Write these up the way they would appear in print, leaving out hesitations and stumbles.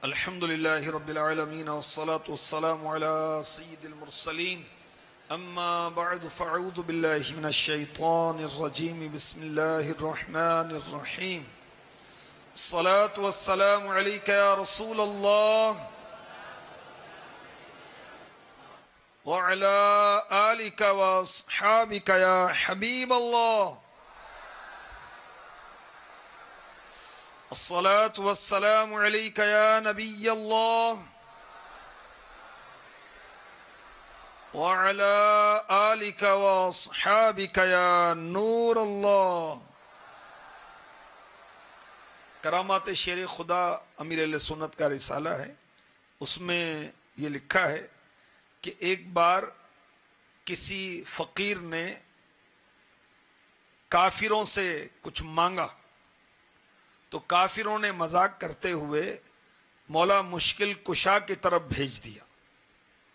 الحمد لله رب العالمين والصلاة والسلام على سيد المرسلين أما بعد فأعوذ بالله من الشيطان الرجيم بسم الله الرحمن الرحيم الصلاة والسلام عليك يا رسول الله وعلى آلك وأصحابك يا حبيب الله الصلاة والسلام عليك يا نبي الله وعلى آلك وأصحابك يا نور الله. کرامات شیر خدا امیر اہل سنت کا رسالہ ہے، اس میں یہ لکھا ہے کہ ایک بار کسی فقیر نے کافروں سے کچھ مانگا تو کافروں نے مذاق کرتے ہوئے مولا مشکل کشا کی طرف بھیج دیا،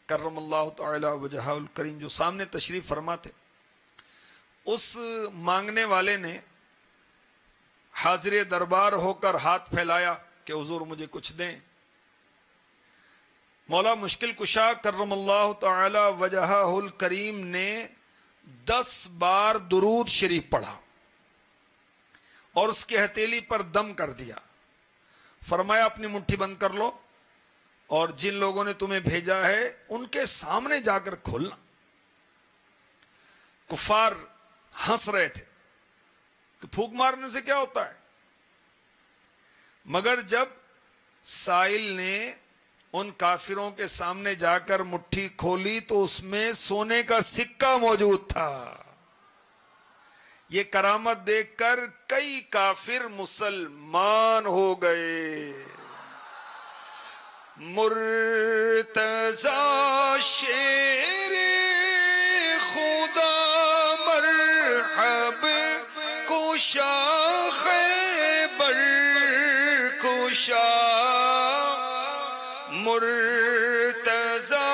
کرم اللہ تعالی وجہہ الکریم، جو سامنے تشریف فرما تھے. اس مانگنے والے نے حاضر دربار ہو کر ہاتھ پھیلایا کہ حضور مجھے کچھ دیں. مولا مشکل کشا کرم اللہ تعالی وجہہ الکریم نے 10 بار درود شریف پڑھا اور اس کی ہتھیلی پر دم کر دیا. فرمایا اپنی مٹھی بند کر لو اور جن لوگوں نے تمہیں بھیجا ہے ان کے سامنے جا کر کھولنا. کفار ہنس رہے تھے کہ پھونک مارنے سے کیا ہوتا ہے، مگر جب سائل نے ان کافروں کے سامنے جا کر مٹھی کھولی تو اس میں سونے کا سکہ موجود تھا. یہ کرامت دیکھ کر کئی کافر مسلمان ہو گئے. مرتضی شیر خدا مرحب کشا خیبر کشا، مرتضی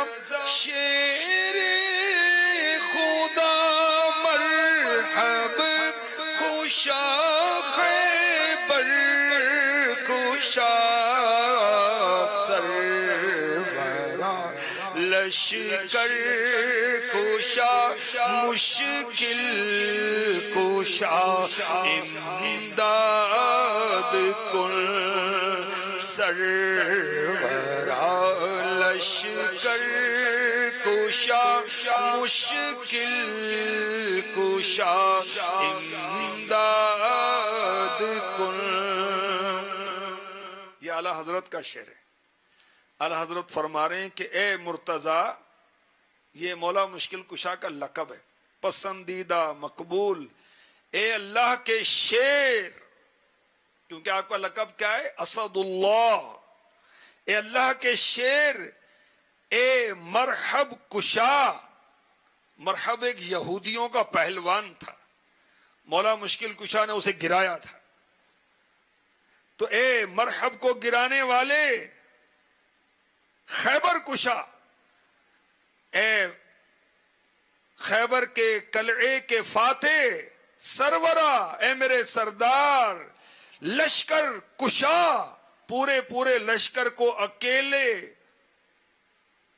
شیر خدا مرحب کشا خیبر کشا، سرورا لشکر کشا مشکل کشا، امداد کن سرورا لشکر کشا مشکل کشا، امداد کن. یہ اعلی حضرت کا شعر ہے. اعلی حضرت فرما رہے ہیں کہ اے مرتضی، یہ مولا مشکل کشا کا لقب ہے، پسندیدہ مقبول، اے اللہ کے شیر. کیونکہ آپ کا لقب کیا ہے؟ اسد اللہ. اے اللہ کے شیر، اے مرحب کشا. مرحب ایک یہودیوں کا پہلوان تھا، مولا مشکل کشا نے اسے گرایا تھا. تو اے مرحب کو گرانے والے، خیبر کشا، اے خیبر کے قلعے کے فاتح سرورا، اے میرے سردار لشکر کشا، پورے لشکر کو اکیلے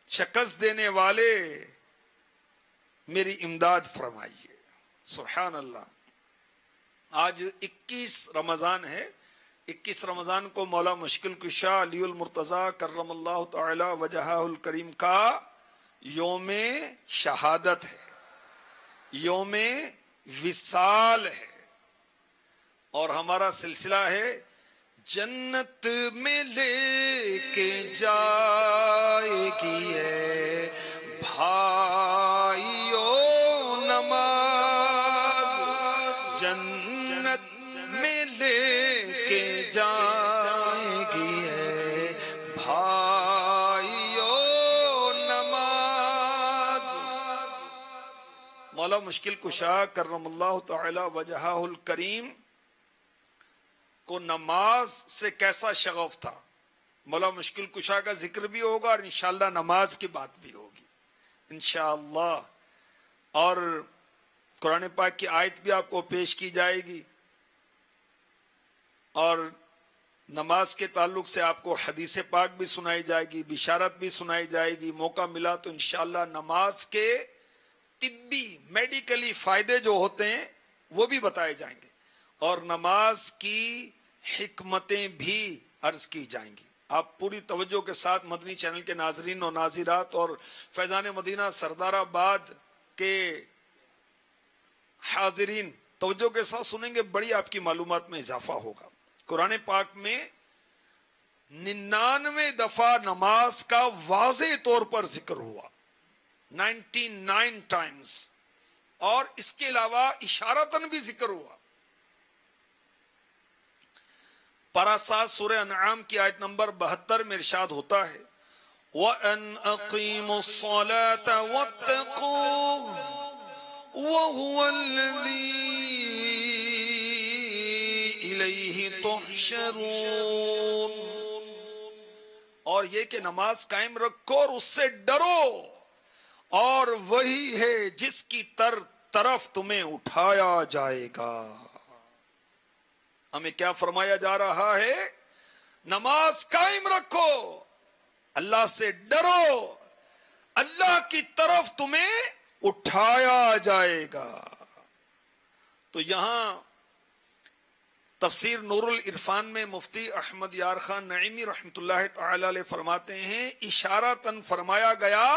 شکست دینے والے، میری امداد فرمائیے. سبحان اللہ. آج 21 رمضان ہے. 21 رمضان کو مولا مشکل کشا علی المرتضی کرم اللہ تعالی وجہہ الکریم کا یوم شہادت ہے، یوم وصال ہے. اور ہمارا سلسلہ ہے جنت میں لے کے جائے گی ہے بھائیو نماز، جنت میں لے کے جائے گی ہے بھائیو نماز. مولا مشکل کشا کرم اللہ تعالی وجہہ الکریم کو نماز سے کیسا شغف تھا. مولا مشکل کشا کا ذکر بھی ہوگا اور انشاءاللہ نماز کی بات بھی ہوگی انشاءاللہ. اور قرآن پاک کی آیت بھی آپ کو پیش کی جائے گی اور نماز کے تعلق سے آپ کو حدیث پاک بھی سنائی جائے گی، بشارت بھی سنائی جائے گی. موقع ملا تو انشاءاللہ نماز کے طبی میڈیکلی فائدے جو ہوتے ہیں وہ بھی بتائے جائیں گے، اور نماز کی حکمتیں بھی عرض کی جائیں گی. آپ پوری توجہ کے ساتھ مدنی چینل کے ناظرین اور ناظرات اور فیضان مدینہ سردار آباد کے حاضرین توجہ کے ساتھ سنیں گے، بڑی آپ کی معلومات میں اضافہ ہوگا. قرآن پاک میں 99 دفعہ نماز کا واضح طور پر ذکر ہوا، 99 ٹائمز، اور اس کے علاوہ اشارتاً بھی ذکر ہوا. پارہ 7 سورہ انعام کی آیت نمبر 72 میں ارشاد ہوتا ہے وَأَنْ أَقِيمُوا الصَّلَاةَ وَاتَّقُوهُ وَهُوَ الَّذِي إِلَيْهِ تُحْشَرُونَ. اور یہ کہ نماز قائم رکھو اور اس سے ڈرو، اور وہی ہے جس کی طرف تمہیں اٹھایا جائے گا. ہمیں کیا فرمایا جا رہا ہے؟ نماز قائم رکھو، اللہ سے ڈرو، اللہ کی طرف تمہیں اٹھایا جائے گا. تو یہاں تفسیر نور العرفان میں مفتی احمد یار خان نعیمی رحمت اللہ تعالی علیہ فرماتے ہیں اشارتاً فرمایا گیا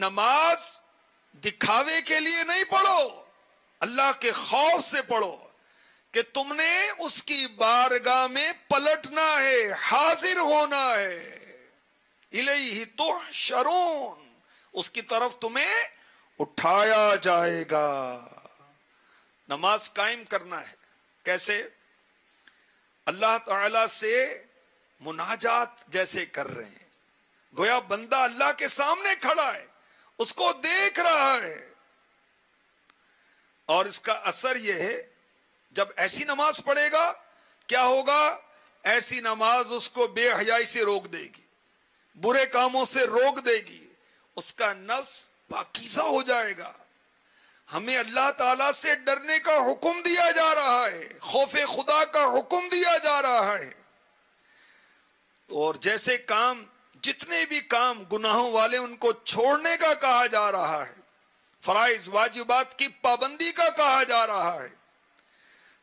نماز دکھاوے کے لیے نہیں پڑھو، اللہ کے خوف سے پڑھو کہ تم نے اس کی بارگاہ میں پلٹنا ہے، حاضر ہونا ہے. الیہ تحشرون، اس کی طرف تمہیں اٹھایا جائے گا. نماز قائم کرنا ہے. کیسے؟ اللہ تعالی سے مناجات جیسے کر رہے ہیں، گویا بندہ اللہ کے سامنے کھڑا ہے، اس کو دیکھ رہا ہے. اور اس کا اثر یہ ہے جب ایسی نماز پڑھے گا کیا ہوگا؟ ایسی نماز اس کو بے حیائی سے روک دے گی، برے کاموں سے روک دے گی، اس کا نفس پاکیزہ ہو جائے گا. ہمیں اللہ تعالی سے ڈرنے کا حکم دیا جا رہا ہے، خوف خدا کا حکم دیا جا رہا ہے. اور جیسے کام، جتنے بھی کام گناہوں والے ان کو چھوڑنے کا کہا جا رہا ہے، فرائض واجبات کی پابندی کا کہا جا رہا ہے،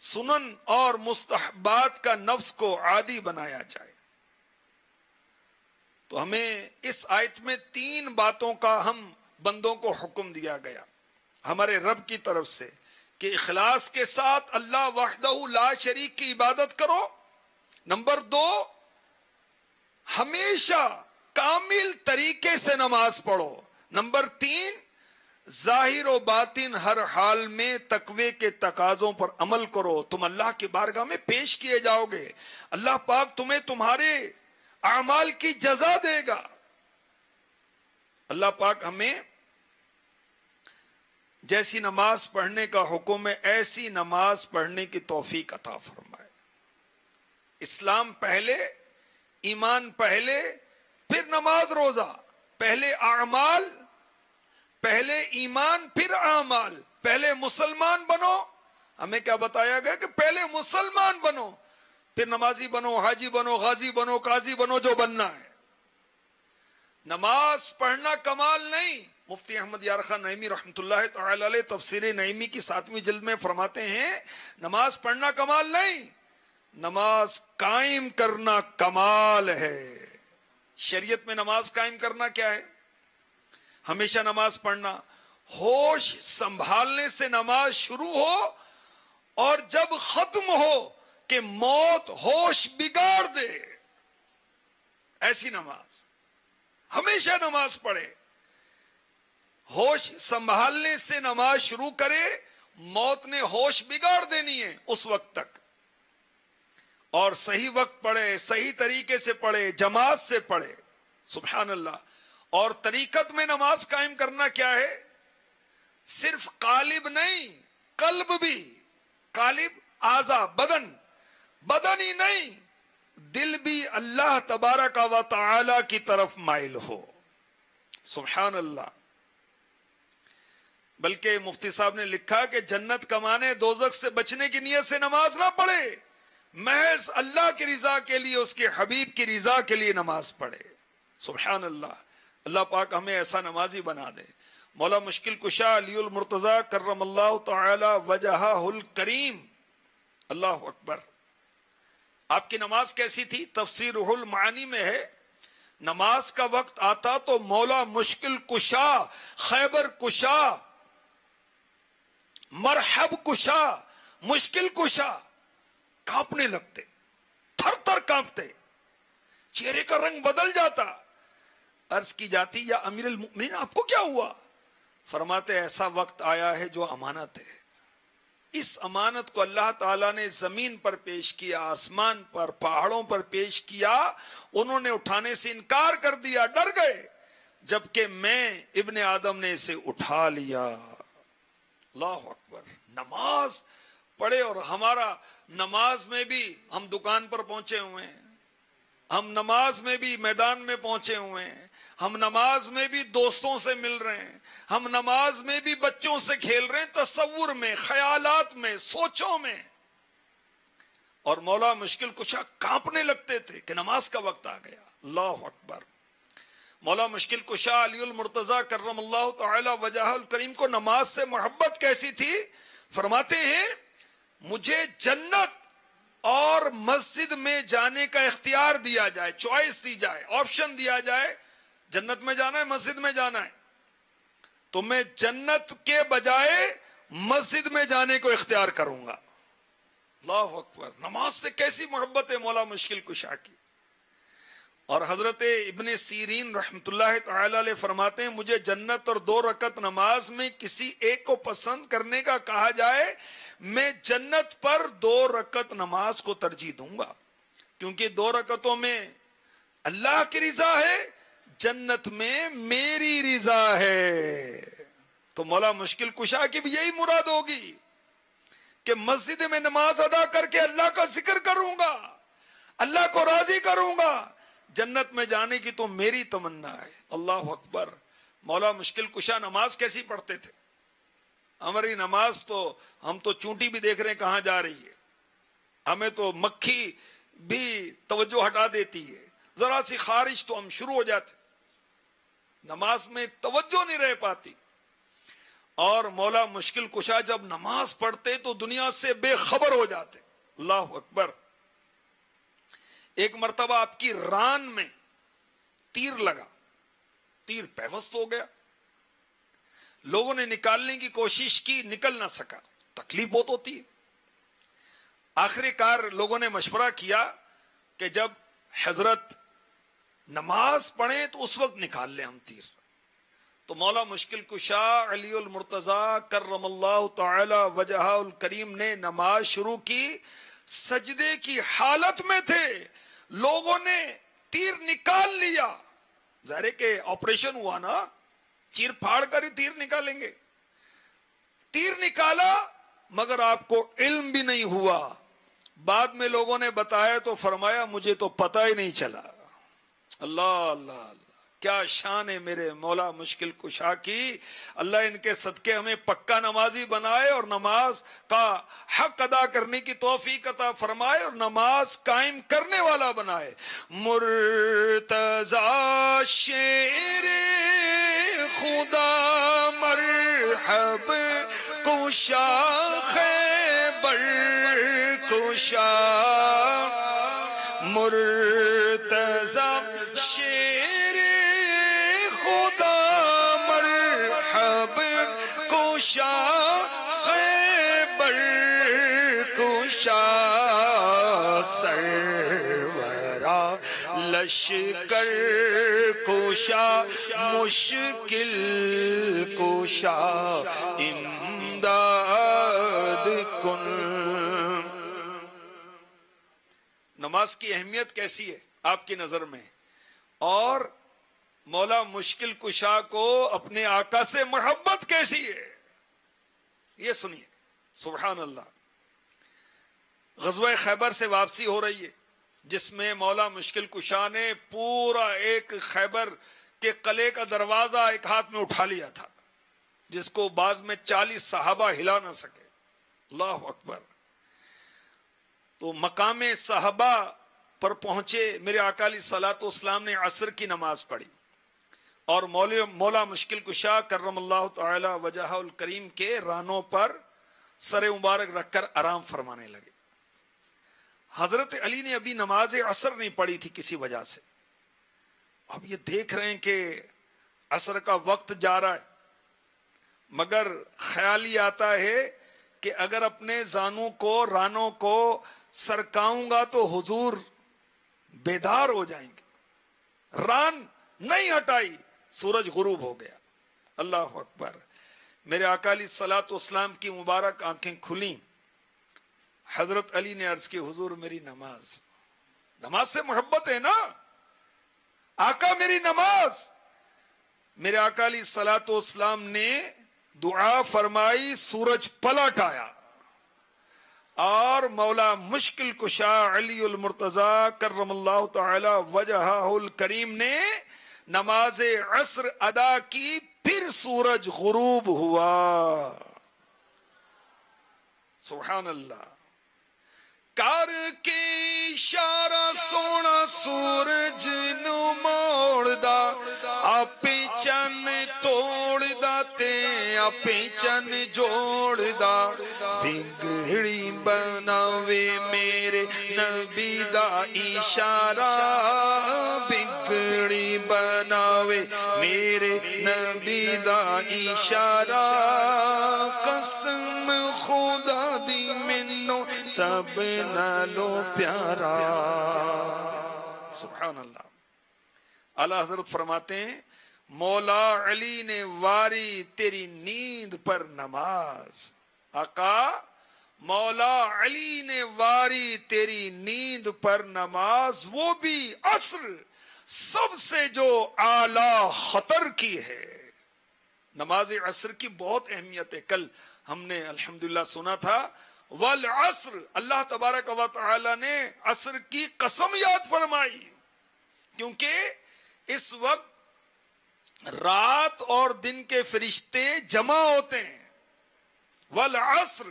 سنن اور مستحبات کا نفس کو عادی بنایا جائے. تو ہمیں اس آیت میں 3 باتوں کا ہم بندوں کو حکم دیا گیا ہمارے رب کی طرف سے کہ اخلاص کے ساتھ اللہ وحدہ لا شریک کی عبادت کرو. نمبر 2، ہمیشہ کامل طریقے سے نماز پڑھو. نمبر 3، ظاہر و باطن ہر حال میں تقوی کے تقاضوں پر عمل کرو، تم اللہ کی بارگاہ میں پیش کیے جاؤ گے، اللہ پاک تمہیں تمہارے اعمال کی جزا دے گا. اللہ پاک ہمیں جیسی نماز پڑھنے کا حکم ہے ایسی نماز پڑھنے کی توفیق عطا فرمائے. اسلام پہلے، ایمان پہلے، پھر نماز روزہ. پہلے اعمال، پہلے ایمان، پھر اعمال. پہلے مسلمان بنو، ہمیں کیا بتایا گیا کہ پہلے مسلمان بنو، پھر نمازی بنو، حاجی بنو، غازی بنو، قاضی بنو، جو بننا ہے. نماز پڑھنا کمال نہیں. مفتی احمد یار خان نعیمی رحمت اللہ تعالی علیہ تفسیر نعیمی کی 7ویں جلد میں فرماتے ہیں نماز پڑھنا کمال نہیں، نماز قائم کرنا کمال ہے. شریعت میں نماز قائم کرنا کیا ہے؟ ہمیشہ نماز پڑھنا، ہوش سنبھالنے سے نماز شروع ہو اور جب ختم ہو کہ موت ہوش بگاڑ دے، ایسی نماز. ہمیشہ نماز پڑھے، ہوش سنبھالنے سے نماز شروع کرے، موت نے ہوش بگاڑ دینی ہے اس وقت تک. اور صحیح وقت پڑھے، صحیح طریقے سے پڑھے، جماعت سے پڑھے. سبحان اللہ. اور طریقت میں نماز قائم کرنا کیا ہے؟ صرف قالب نہیں، قلب بھی. قالب اعضا، بدن ہی نہیں، دل بھی اللہ تبارک و تعالی کی طرف مائل ہو. سبحان اللہ. بلکہ مفتی صاحب نے لکھا کہ جنت کمانے، دوزخ سے بچنے کی نیت سے نماز نہ پڑھے، محض اللہ کی رضا کے لیے، اس کے حبیب کی رضا کے لیے نماز پڑھے. سبحان اللہ. اللہ پاک ہمیں ایسا نمازی بنا دے. مولا مشکل کشا علی المرتضی کرم اللہ تعالی وجہہ الکریم. اللہ اکبر. آپ کی نماز کیسی تھی؟ تفسیر المعانی میں ہے، نماز کا وقت آتا تو مولا مشکل کشا، خیبر کشا، مرحب کشا، مشکل کشا کانپنے لگتے، تھر تھر کانپتے، چہرے کا رنگ بدل جاتا. عرض کی جاتی یا امیر المؤمنین آپ کو کیا ہوا؟ فرماتے ایسا وقت آیا ہے جو امانت ہے. اس امانت کو اللہ تعالیٰ نے زمین پر پیش کیا، آسمان پر، پہاڑوں پر پیش کیا. انہوں نے اٹھانے سے انکار کر دیا، ڈر گئے. جبکہ میں ابن آدم نے اسے اٹھا لیا. اللہ اکبر. نماز پڑھے. اور ہمارا نماز میں بھی ہم دکان پر پہنچے ہوئے ہیں، ہم نماز میں بھی میدان میں پہنچے ہوئے ہیں، ہم نماز میں بھی دوستوں سے مل رہے ہیں، ہم نماز میں بھی بچوں سے کھیل رہے ہیں، تصور میں، خیالات میں، سوچوں میں. اور مولا مشکل کشا کانپنے لگتے تھے کہ نماز کا وقت آ گیا. اللہ اکبر. مولا مشکل کشا علی المرتضی کرم اللہ تعالی وجہہ الکریم کو نماز سے محبت کیسی تھی؟ فرماتے ہیں مجھے جنت اور مسجد میں جانے کا اختیار دیا جائے، چوائس دی جائے، آپشن دیا جائے، جنت میں جانا ہے مسجد میں جانا ہے، تو میں جنت کے بجائے مسجد میں جانے کو اختیار کروں گا. اللہ اکبر. نماز سے کیسی محبت ہے مولا مشکل کشا کی. اور حضرت ابن سیرین رحمت اللہ تعالی علیہ فرماتے ہیں مجھے جنت اور 2 رکعت نماز میں کسی ایک کو پسند کرنے کا کہا جائے، میں جنت پر 2 رکعت نماز کو ترجیح دوں گا، کیونکہ 2 رکعتوں میں اللہ کی رضا ہے، جنت میں میری رضا ہے. تو مولا مشکل کشا کی بھی یہی مراد ہوگی کہ مسجد میں نماز ادا کر کے اللہ کا ذکر کروں گا، اللہ کو راضی کروں گا، جنت میں جانے کی تو میری تمنا ہے. اللہ اکبر. مولا مشکل کشا نماز کیسی پڑھتے تھے؟ ہماری نماز تو ہم تو چونٹی بھی دیکھ رہے ہیں کہاں جا رہی ہے، ہمیں تو مکھی بھی توجہ ہٹا دیتی ہے، ذرا سی خارش تو ہم شروع ہو جاتے، نماز میں توجہ نہیں رہ پاتی. اور مولا مشکل کشا جب نماز پڑھتے تو دنیا سے بے خبر ہو جاتے. اللہ اکبر. ایک مرتبہ آپ کی ران میں تیر لگا، تیر پیوست ہو گیا، لوگوں نے نکالنے کی کوشش کی، نکل نہ سکا، تکلیف بہت ہوتی ہے. آخری کار لوگوں نے مشورہ کیا کہ جب حضرت نماز پڑھیں تو اس وقت نکال لیں ہم تیر. تو مولا مشکل کشا علی المرتضی کرم اللہ تعالی وجہہ الکریم نے نماز شروع کی، سجدے کی حالت میں تھے، لوگوں نے تیر نکال لیا. ظاہر کہ آپریشن ہوا نا، چیر پھاڑ کر ہی تیر نکالیں گے. تیر نکالا مگر آپ کو علم بھی نہیں ہوا. بعد میں لوگوں نے بتایا تو فرمایا مجھے تو پتہ ہی نہیں چلا. اللہ اللہ اللہ. کیا شان ہے میرے مولا مشکل کشا کی. اللہ ان کے صدقے ہمیں پکا نمازی بنائے اور نماز کا حق ادا کرنے کی توفیق عطا فرمائے اور نماز قائم کرنے والا بنائے. مرتضی شیر خدا مرحب کشا خیبر کشا، مرتضی شیر کشا خیبر کشا، سرورا لشکر کشا مشکل کشا، امداد کن. نماز کی اہمیت کیسی ہے آپ کی نظر میں؟ اور مولا مشکل کشا کو اپنے آقا سے محبت کیسی ہے یہ سنیے. سبحان اللہ. غزوہ خیبر سے واپسی ہو رہی ہے جس میں مولا مشکل کشا نے پورا ایک خیبر کے قلعے کا دروازہ ایک ہاتھ میں اٹھا لیا تھا، جس کو بعض میں 40 صحابہ ہلا نہ سکے. اللہ اکبر. تو مقام صحابہ پر پہنچے، میرے آقا علیہ الصلوۃ والسلام نے عصر کی نماز پڑھی اور مولا مشکل کشا کرم اللہ تعالی وجہ الکریم کے رانوں پر سر مبارک رکھ کر آرام فرمانے لگے۔ حضرت علی نے ابھی نماز عصر نہیں پڑھی تھی کسی وجہ سے، اب یہ دیکھ رہے ہیں کہ عصر کا وقت جا رہا ہے، مگر خیال ہی آتا ہے کہ اگر اپنے زانوں کو رانوں کو سرکاؤں گا تو حضور بیدار ہو جائیں گے۔ ران نہیں ہٹائی، سورج غروب ہو گیا۔ اللہ اکبر۔ میرے آقا علیہ الصلوۃ والسلام کی مبارک آنکھیں کھلیں، حضرت علی نے عرض کی حضور میری نماز سے محبت ہے نا آقا، میری نماز۔ میرے آقا علیہ الصلوۃ والسلام نے دعا فرمائی، سورج پلٹ آیا اور مولا مشکل کشا علی المرتضی کرم اللہ تعالی وجہہ الکریم نے نماز عصر ادا کی، پھر سورج غروب ہوا۔ سبحان اللہ۔ کر کے اشارہ سونا سورج نو موڑ دا، آپ چن توڑ دا تے آپ چن جوڑ دا، بگڑی بناوے میرے نبی دا اشارہ، بگڑی بناوے میرے نبی دا اشارہ، قسم خدا دی مینوں سب نالو پیارا۔ سبحان اللہ۔ اعلی حضرت فرماتے ہیں مولا علی نے واری تیری نیند پر نماز، آقا مولا علی نے واری تیری نیند پر نماز، وہ بھی عصر سب سے جو اعلی خطر کی ہے۔ نماز عصر کی بہت اہمیت ہے، کل ہم نے الحمدللہ سنا تھا، والعصر، اللہ تبارک و تعالی نے عصر کی قسم یاد فرمائی، کیونکہ اس وقت رات اور دن کے فرشتے جمع ہوتے ہیں۔ والعصر،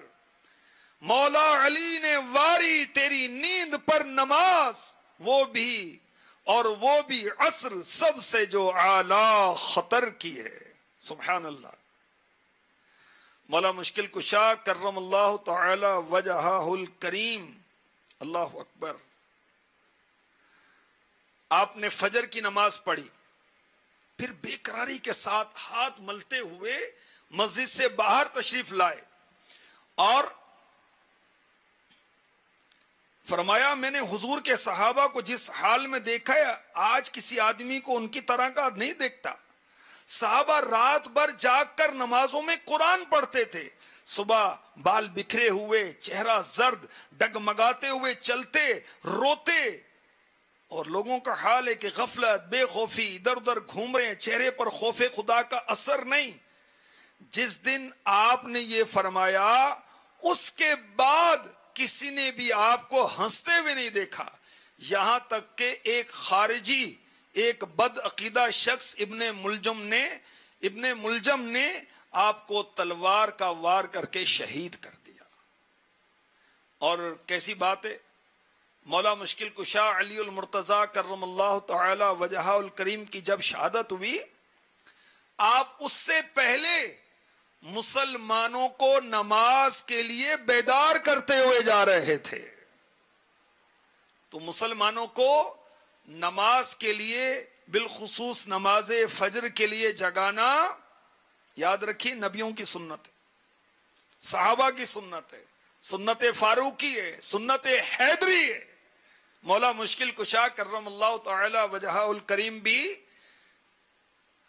مولا علی نے واری تیری نیند پر نماز، وہ بھی عصر سب سے جو اعلی خطر کی ہے۔ سبحان اللہ۔ مولا مشکل کشا کرم اللہ تعالی وجہہ الکریم، اللہ اکبر، آپ نے فجر کی نماز پڑھی، پھر بے قراری کے ساتھ ہاتھ ملتے ہوئے مسجد سے باہر تشریف لائے اور فرمایا میں نے حضور کے صحابہ کو جس حال میں دیکھا ہے آج کسی آدمی کو ان کی طرح کا نہیں دیکھتا۔ صحابہ رات بھر جاگ کر نمازوں میں قرآن پڑھتے تھے، صبح بال بکھرے ہوئے، چہرہ زرد، ڈگمگاتے ہوئے چلتے، روتے، اور لوگوں کا حال ہے کہ غفلت، بے خوفی، ادھر ادھر گھوم رہے ہیں، چہرے پر خوف خدا کا اثر نہیں۔ جس دن آپ نے یہ فرمایا اس کے بعد کسی نے بھی آپ کو ہنستے ہوئے نہیں دیکھا، یہاں تک کہ ایک خارجی، ایک بد عقیدہ شخص ابن ملجم نے آپ کو تلوار کا وار کر کے شہید کر دیا۔ اور کیسی بات ہے، مولا مشکل کشا علی المرتضی کرم اللہ تعالی وجہہ الکریم کی جب شہادت ہوئی، آپ اس سے پہلے مسلمانوں کو نماز کے لیے بیدار کرتے ہوئے جا رہے تھے۔ تو مسلمانوں کو نماز کے لیے، بالخصوص نماز فجر کے لیے جگانا، یاد رکھیے نبیوں کی سنت ہے، صحابہ کی سنت ہے، سنت فاروقی ہے، سنت حیدری ہے۔ مولا مشکل کشا کرم اللہ تعالی وجہہ الکریم بھی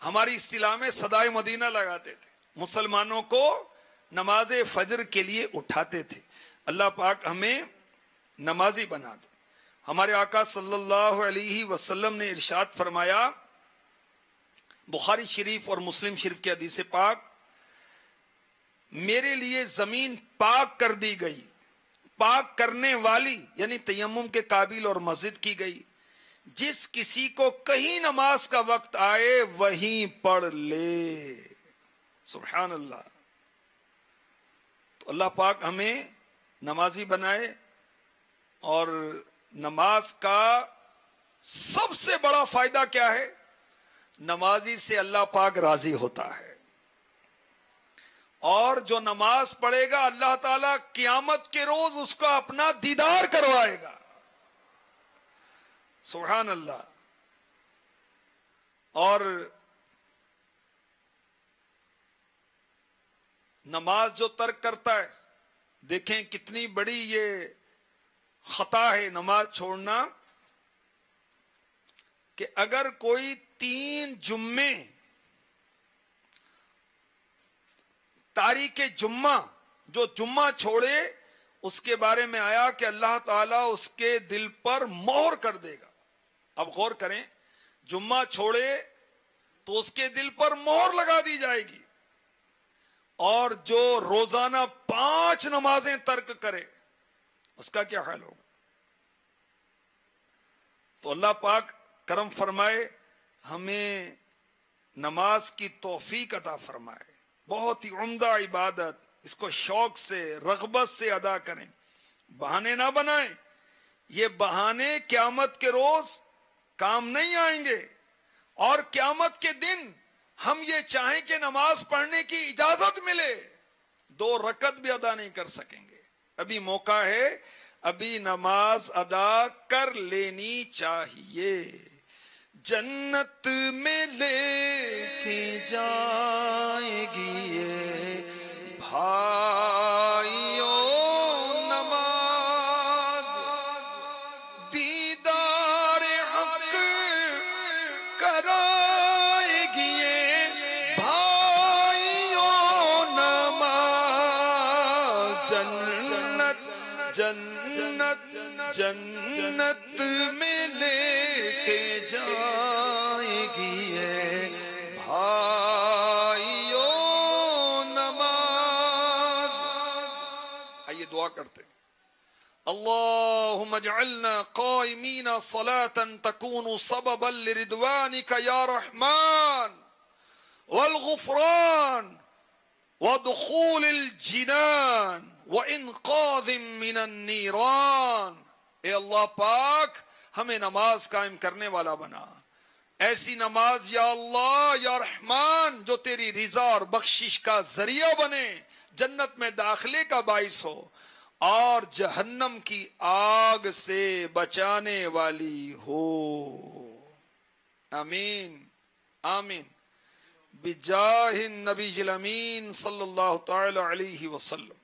ہماری اصطلاح میں صدائے مدینہ لگاتے تھے، مسلمانوں کو نماز فجر کے لیے اٹھاتے تھے۔ اللہ پاک ہمیں نمازی بنا دے۔ ہمارے آقا صلی اللہ علیہ وسلم نے ارشاد فرمایا، بخاری شریف اور مسلم شریف کی حدیث پاک، میرے لیے زمین پاک کر دی گئی، پاک کرنے والی یعنی تیمم کے قابل اور مسجد کی گئی، جس کسی کو کہیں نماز کا وقت آئے وہیں پڑھ لے۔ سبحان اللہ۔ تو اللہ پاک ہمیں نمازی بنائے، اور نماز کا سب سے بڑا فائدہ کیا ہے؟ نمازی سے اللہ پاک راضی ہوتا ہے، اور جو نماز پڑھے گا اللہ تعالیٰ قیامت کے روز اس کا اپنا دیدار کروائے گا. سبحان اللہ. اور نماز جو ترک کرتا ہے، دیکھیں کتنی بڑی یہ خطا ہے نماز چھوڑنا، کہ اگر کوئی 3 جمعے تاریخ جمعہ جو جمعہ چھوڑے، اس کے بارے میں آیا کہ اللہ تعالیٰ اس کے دل پر مہر کر دے گا. اب غور کریں، جمعہ چھوڑے تو اس کے دل پر مہر لگا دی جائے گی، اور جو روزانہ 5 نمازیں ترک کرے اس کا کیا حال ہوگا؟ تو اللہ پاک کرم فرمائے، ہمیں نماز کی توفیق عطا فرمائے. بہت ہی عمدہ عبادت، اس کو شوق سے رغبت سے ادا کریں، بہانے نہ بنائیں. یہ بہانے قیامت کے روز کام نہیں آئیں گے، اور قیامت کے دن ہم یہ چاہیں کہ نماز پڑھنے کی اجازت ملے، 2 رکعت بھی ادا نہیں کر سکیں گے. ابھی موقع ہے، ابھی نماز ادا کر لینی چاہیے. جنت میں لے کے جائے گی یہ بھائیو نماز، دیدار حق کرائے گی یہ بھائیو نماز. جنت جنت جنت میں لے کے جائے گی یہ بھائیو نماز. آئیے دعا کرتے ہیں. اللهم اجعلنا قائمين صلاة تكون سببا لرضوانك يا رحمن والغفران ودخول الجنان وانقاذ من النيران. اے اللہ پاک ہمیں نماز قائم کرنے والا بنا، ایسی نماز یا اللہ یا رحمان جو تیری رضا اور بخشش کا ذریعہ بنے، جنت میں داخلے کا باعث ہو، اور جہنم کی آگ سے بچانے والی ہو. آمین آمین بجاہ النبی الامین صلی اللہ تعالی علیہ وسلم.